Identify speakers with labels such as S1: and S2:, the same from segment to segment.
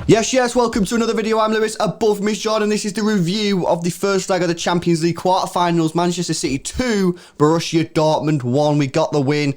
S1: Yes, welcome to another video. I'm Lewis, above Miss Jordan. This is the review of the first leg of the Champions League quarterfinals. Manchester City 2, Borussia Dortmund 1. We got the win.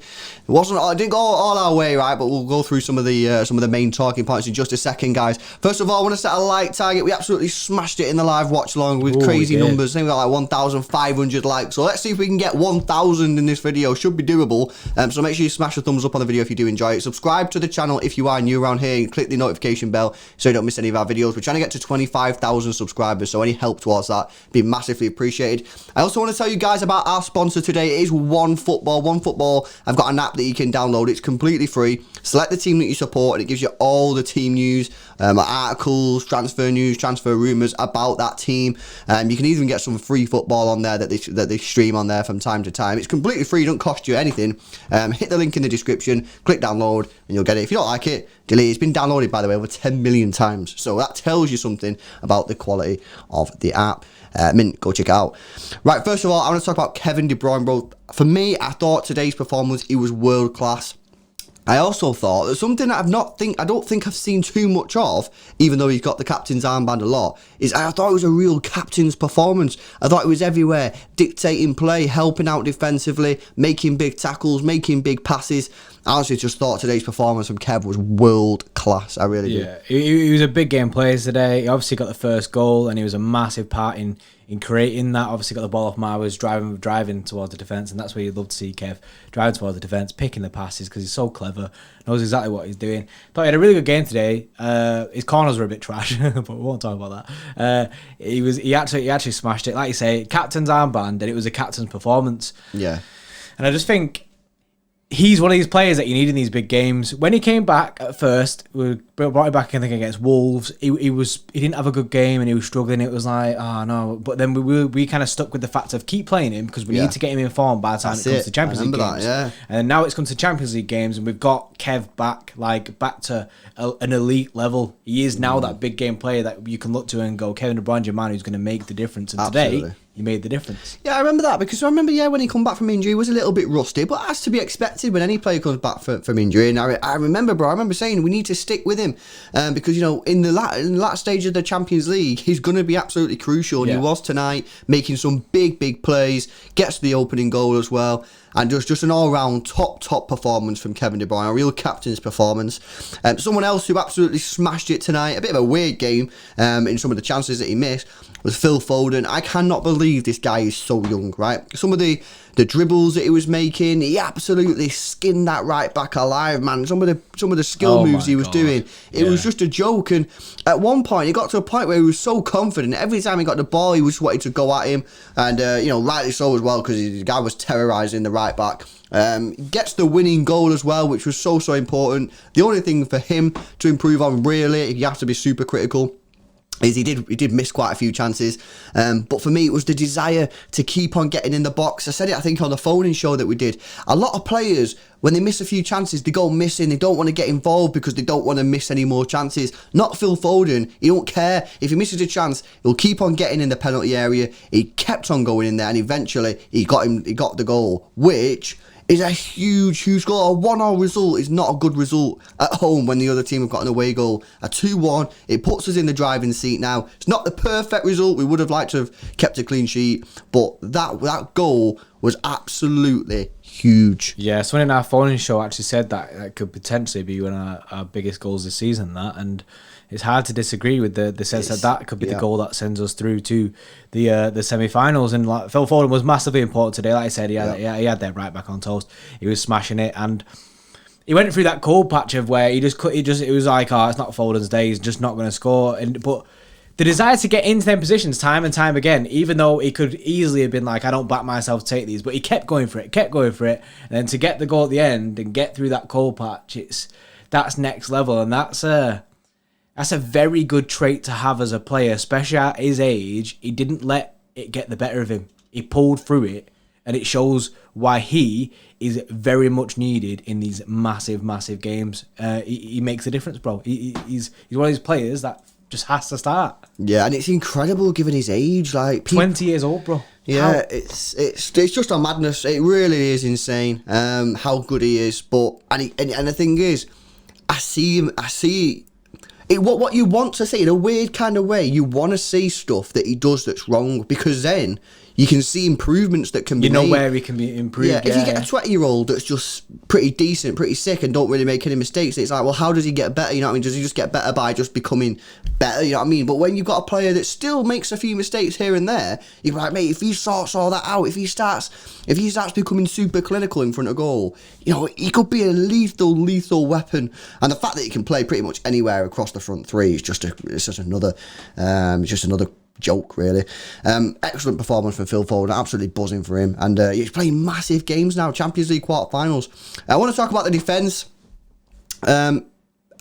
S1: It didn't go all our way, right? But we'll go through some of the main talking points in just a second, guys. First of all, I want to set a like target. We absolutely smashed it in the live watch along with crazy numbers. I think we got like 1,500 likes. So let's see if we can get 1,000 in this video. Should be doable. So make sure you smash the thumbs up on the video if you do enjoy it. Subscribe to the channel if you are new around here and click the notification bell so you don't miss any of our videos. We're trying to get to 25,000 subscribers, so any help towards that be massively appreciated. I also want to tell you guys about our sponsor today. It is OneFootball. OneFootball, I've got an app that you can download. It's completely free. Select the team that you support and it gives you all the team news, articles, transfer news, transfer rumours about that team. You can even get some free football on there that they stream on there from time to time. It's completely free, it doesn't cost you anything. Hit the link in the description, click download and you'll get it. If you don't like it, delete it. It's been downloaded, by the way, over 10 million times. So that tells you something about the quality of the app. Go check it out. Right, first of all, I want to talk about Kevin De Bruyne, bro. For me, I thought today's performance, he was world class. I also thought that something that I don't think I've seen too much of, even though he's got the captain's armband a lot, is I thought it was a real captain's performance. I thought it was everywhere, dictating play, helping out defensively, making big tackles, making big passes. I honestly just thought today's performance from Kev was world class. I really did.
S2: Yeah, he was a big game player today. He obviously got the first goal, and he was a massive part in creating that. Obviously got the ball off Marwas, driving towards the defence, and that's where you'd love to see Kev driving towards the defence, picking the passes because he's so clever, knows exactly what he's doing. Thought he had a really good game today. His corners were a bit trash, but we won't talk about that. He actually smashed it. Like you say, captain's armband, and it was a captain's performance.
S1: Yeah,
S2: and I just think he's one of these players that you need in these big games. When he came back at first, we brought him back, I think, against Wolves. He didn't have a good game and he was struggling. It was like, oh no. But then we kind of stuck with the fact of keep playing him because we need to get him informed by the time it comes to Champions League games. And now it's come to Champions League games and we've got Kev back to an elite level. He is now that big game player that you can look to and go, Kevin De Bruyne, your man who's going to make the difference. And today, he made the difference.
S1: Yeah, I remember that because I remember, when he come back from injury, he was a little bit rusty, but that's to be expected when any player comes back from injury. And I remember saying we need to stick with him because, in the last stage of the Champions League, he's going to be absolutely crucial. And he was tonight, making some big plays, gets the opening goal as well. And just an all-round top performance from Kevin De Bruyne, a real captain's performance. Someone else who absolutely smashed it tonight, a bit of a weird game in some of the chances that he missed, was Phil Foden. I cannot believe this guy is so young, right? Some of the dribbles that he was making, he absolutely skinned that right back alive, man. Some of the skill moves he was doing, it was just a joke. And at one point, he got to a point where he was so confident. Every time he got the ball, he just wanted to go at him. And, rightly so as well, because the guy was terrorising the right back. Gets the winning goal as well, which was so important. The only thing for him to improve on, really, you have to be super critical, is he did miss quite a few chances, but for me it was the desire to keep on getting in the box. I said it, I think, on the Foden show that we did. A lot of players, when they miss a few chances, they go missing. They don't want to get involved because they don't want to miss any more chances. Not Phil Foden. He don't care. If he misses a chance, he'll keep on getting in the penalty area. He kept on going in there, and eventually he got the goal, which is a huge goal. A 1-0 result is not a good result at home when the other team have got an away goal. A 2-1, it puts us in the driving seat now. It's not the perfect result. We would have liked to have kept a clean sheet, but that goal was absolutely huge.
S2: Yeah, someone in our phone show actually said that could potentially be one of our biggest goals this season, and it's hard to disagree with the sense that could be the goal that sends us through to the semi-finals. And like, Phil Foden was massively important today. Like I said, he had that right back on toast. He was smashing it, and he went through that cold patch of where it was like, oh, it's not Foden's day. He's just not going to score. But the desire to get into them positions time and time again, even though he could easily have been like, I don't back myself to take these, but he kept going for it. And then to get the goal at the end and get through that cold patch, that's next level, and that's a very good trait to have as a player, especially at his age. He didn't let it get the better of him. He pulled through it, and it shows why he is very much needed in these massive games. He makes a difference, bro. He's one of these players that just has to start.
S1: Yeah, and it's incredible given his age. Like
S2: 20 years old, bro.
S1: Yeah, it's just a madness. It really is insane. How good he is. But and the thing is, I see him. I see it. What you want to see in a weird kind of way. You want to see stuff that he does that's wrong, because then you can see improvements that can be made.
S2: Where he can be improved.
S1: Yeah, if you get a 20-year-old that's just pretty decent, pretty sick, and don't really make any mistakes, it's like, well, how does he get better? You know what I mean? Does he just get better by just becoming better? You know what I mean? But when you've got a player that still makes a few mistakes here and there, you're like, mate, if he sorts all that out, if he starts becoming super clinical in front of goal, you know, he could be a lethal weapon. And the fact that he can play pretty much anywhere across the front three is just another joke, really. Excellent performance from Phil Foden, absolutely buzzing for him, and he's playing massive games now, Champions League quarterfinals. I want to talk about the defence. A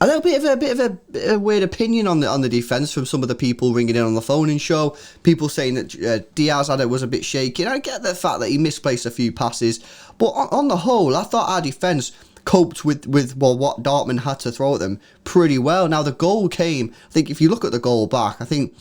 S1: little bit of a weird opinion on the defence from some of the people ringing in on the phone and show. People saying that Diaz was a bit shaky, and I get the fact that he misplaced a few passes, but on the whole, I thought our defence coped with what Dortmund had to throw at them pretty well. Now the goal came, I think if you look at the goal back, I think,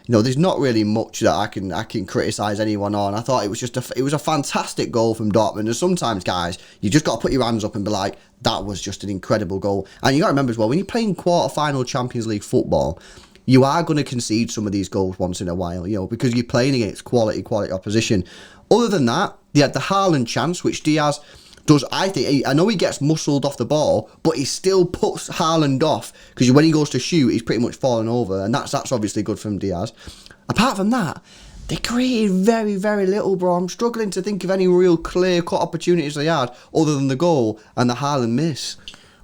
S1: you know, there's not really much that I can criticise anyone on. I thought it was a fantastic goal from Dortmund. And sometimes, guys, you just got to put your hands up and be like, that was just an incredible goal. And you got to remember as well, when you're playing quarter-final Champions League football, you are going to concede some of these goals once in a while, you know, because you're playing against quality opposition. Other than that, they had the Haaland chance, which Diaz does, I think. I know he gets muscled off the ball, but he still puts Haaland off, because when he goes to shoot, he's pretty much falling over, and that's obviously good from Diaz. Apart from that, they created very, very little, bro. I'm struggling to think of any real clear-cut opportunities they had, other than the goal and the Haaland miss.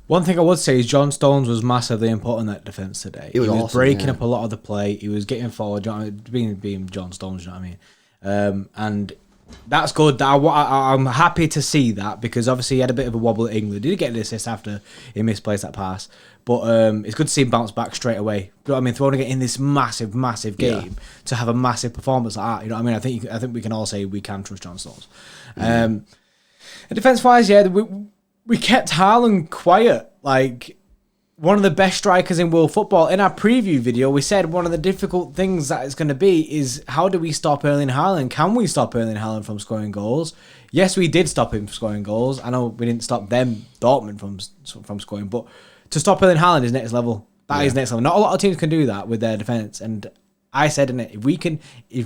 S2: One thing I would say is John Stones was massively important in that defence today. He was
S1: awesome,
S2: breaking up a lot of the play. He was getting forward, being John Stones, you know what I mean? And that's good. I'm happy to see that, because obviously he had a bit of a wobble at England. He did get an assist after he misplaced that pass, but it's good to see him bounce back straight away. You know what I mean? Throwing it in this massive game to have a massive performance like that. You know what I mean? I think we can all say we can trust John Stones. And defence-wise, yeah, we kept Haaland quiet. Like, one of the best strikers in world football. In our preview video, we said one of the difficult things that it's going to be is, how do we stop Erling Haaland? Can we stop Erling Haaland from scoring goals? Yes, we did stop him from scoring goals. I know we didn't stop Dortmund from scoring, but to stop Erling Haaland is next level. That is next level. Not a lot of teams can do that with their defence. And I said in it, if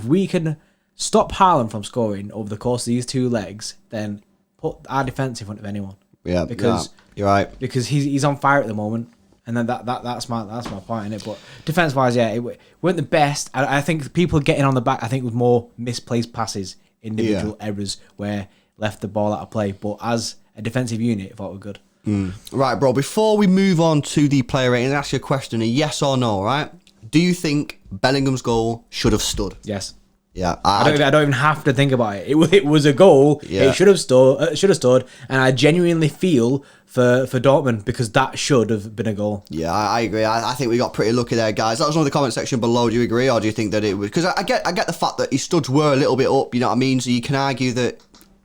S2: we can stop Haaland from scoring over the course of these two legs, then put our defence in front of anyone.
S1: Yeah, because you're right.
S2: Because he's on fire at the moment. And then that's my point in it. But defence-wise, yeah, it weren't the best. I think people getting on the back, I think, with more misplaced passes, individual errors where left the ball out of play. But as a defensive unit, I thought we were good.
S1: Right, bro, before we move on to the player rating, I'll ask you a question, a yes or no, right? Do you think Bellingham's goal should have stood?
S2: Yes.
S1: Yeah,
S2: I don't even have to think about it. It was a goal. Yeah. It should have stood, and I genuinely feel for Dortmund, because that should have been a goal.
S1: Yeah, I agree. I think we got pretty lucky there, guys. Let us know in the comment section below. Do you agree, or do you think that it was? Because I get the fact that his studs were a little bit up. You know what I mean? So you can argue that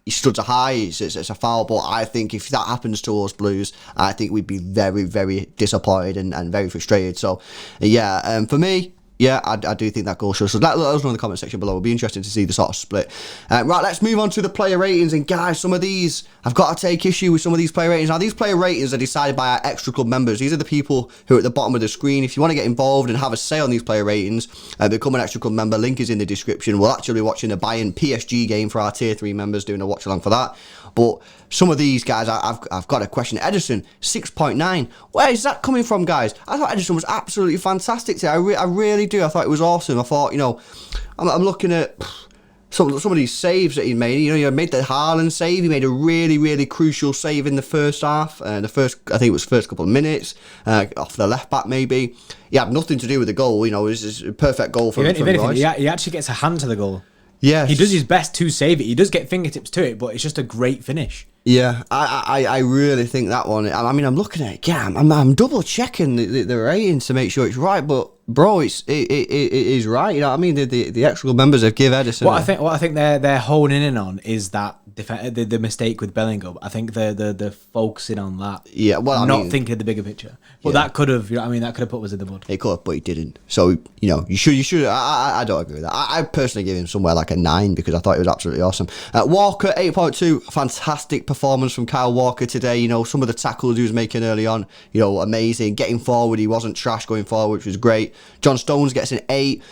S1: his studs are high. It's a foul, but I think if that happens to us Blues, I think we'd be very, very disappointed and very frustrated. So, yeah, for me. Yeah, I do think that goal shows. So let us know in the comment section below. It'll be interesting to see the sort of split. Right, let's move on to the player ratings. And guys, some of these, I've got to take issue with some of these player ratings. Now, these player ratings are decided by our extra club members. These are the people who are at the bottom of the screen. If you want to get involved and have a say on these player ratings, become an extra club member. Link is in the description. We'll actually be watching the Bayern PSG game for our tier 3 members, doing a watch along for that. But some of these guys, I've got a question. Edison, 6.9. Where is that coming from, guys? I thought Edison was absolutely fantastic today. I really do. I thought it was awesome. I thought, you know, I'm looking at some of these saves that he made. You know, he made the Haaland save. He made a really, really crucial save in the first half. I think it was first couple of minutes, off the left back maybe. He had nothing to do with the goal. You know, it was a perfect goal from Royce.
S2: He actually gets a hand to the goal.
S1: Yeah,
S2: he does his best to save it. He does get fingertips to it, but it's just a great finish.
S1: Yeah, I really think that one. I mean, I'm looking at it. Yeah, I'm double checking the ratings to make sure it's right. But bro, it is right. You know what I mean? The actual members of Give Edison.
S2: What I think they're honing in on is that the mistake with Bellingham. I think they're focusing on that.
S1: Yeah, well,
S2: not thinking of the bigger picture. But that could have, that could have put us in the mud.
S1: It could have, but he didn't. So you should. I don't agree with that. I personally give him somewhere like a 9 because I thought it was absolutely awesome. Walker 8.2, fantastic performance from Kyle Walker today. Some of the tackles he was making early on, amazing. Getting forward, he wasn't trash going forward, which was great. John Stones gets an 8.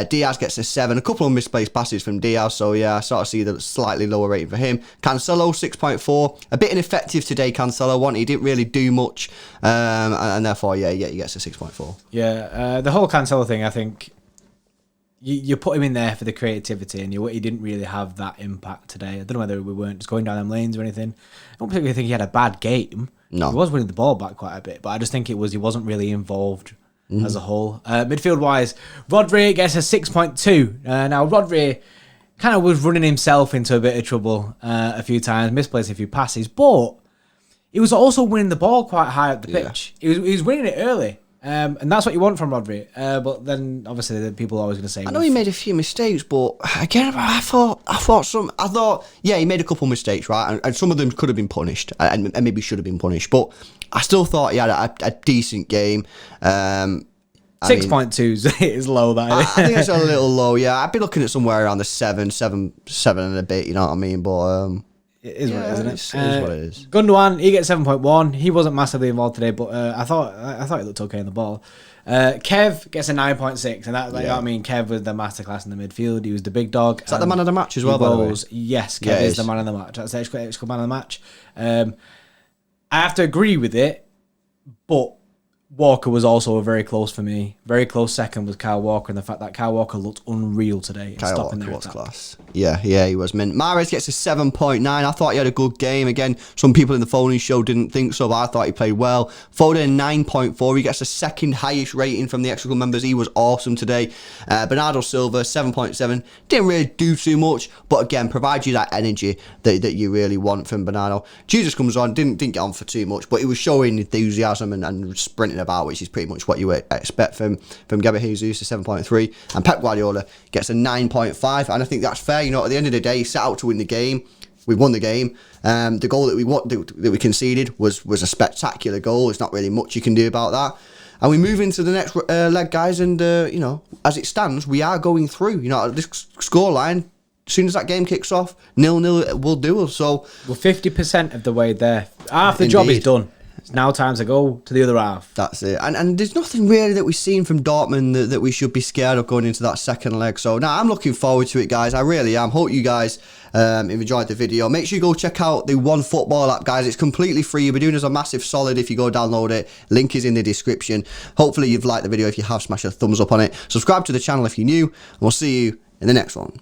S1: Diaz gets a 7. A couple of misplaced passes from Diaz, so yeah, I sort of see the slightly lower rating for him. Cancelo 6.4. A bit ineffective today, Cancelo. He didn't really do much, and therefore, yeah, he gets a 6.4.
S2: Yeah, the whole Cancelo thing, I think you put him in there for the creativity, and he didn't really have that impact today. I don't know whether we weren't just going down them lanes or anything. I don't particularly think he had a bad game.
S1: No,
S2: he was winning the ball back quite a bit, but I just think he wasn't really involved. As a whole. Midfield-wise, Rodri gets a 6.2. Now, Rodri kind of was running himself into a bit of trouble a few times, misplaced a few passes, but he was also winning the ball quite high up the pitch. He was winning it early, and that's what you want from Rodri. But then, obviously, the people are always going to say...
S1: I know he made a few mistakes, but again, I thought, yeah, he made a couple of mistakes, right? And some of them could have been punished, and maybe should have been punished, but I still thought he had a decent game.
S2: 6.2 is low, that
S1: I think it's a little low, yeah. I'd be looking at somewhere around the 7 and a bit, you know what I mean? But
S2: it is what it is, isn't it?
S1: It is what it is.
S2: Gundogan, he gets 7.1. He wasn't massively involved today, but I thought he looked okay in the ball. Kev gets a 9.6, and that, Kev was the masterclass in the midfield. He was the big dog.
S1: Is that the man of the match as well, by the way?
S2: Yes, Kev is the man of the match. That's the extra man of the match. I have to agree with it, but Walker was also very close for me. Very close second was Kyle Walker, and the fact that Kyle Walker looked unreal today.
S1: Kyle Walker was class. Yeah, he was. Mahrez gets a 7.9. I thought he had a good game. Again, some people in the phone show didn't think so, but I thought he played well. Foden 9.4. He gets the second highest rating from the extra members. He was awesome today. Bernardo Silva 7.7. Didn't really do too much, but again, provides you that energy that you really want from Bernardo. Jesus comes on, didn't get on for too much, but he was showing enthusiasm and sprinting about, which is pretty much what you would expect from Gabriel Jesus, a 7.3, and Pep Guardiola gets a 9.5, and I think that's fair. At the end of the day, he set out to win the game. We won the game. The goal that we conceded was a spectacular goal. It's not really much you can do about that. And we move into the next leg, guys, and as it stands, we are going through. This scoreline, as soon as that game kicks off, 0-0 will do us. So
S2: we're 50% of the way there. Half the job is done. It's now time to go to the other half.
S1: That's it. And there's nothing really that we've seen from Dortmund that we should be scared of going into that second leg. So now I'm looking forward to it, guys. I really am. Hope you guys have enjoyed the video. Make sure you go check out the OneFootball app, guys. It's completely free. You'll be doing us a massive solid if you go download it. Link is in the description. Hopefully you've liked the video. If you have, smash a thumbs up on it. Subscribe to the channel if you're new. And we'll see you in the next one.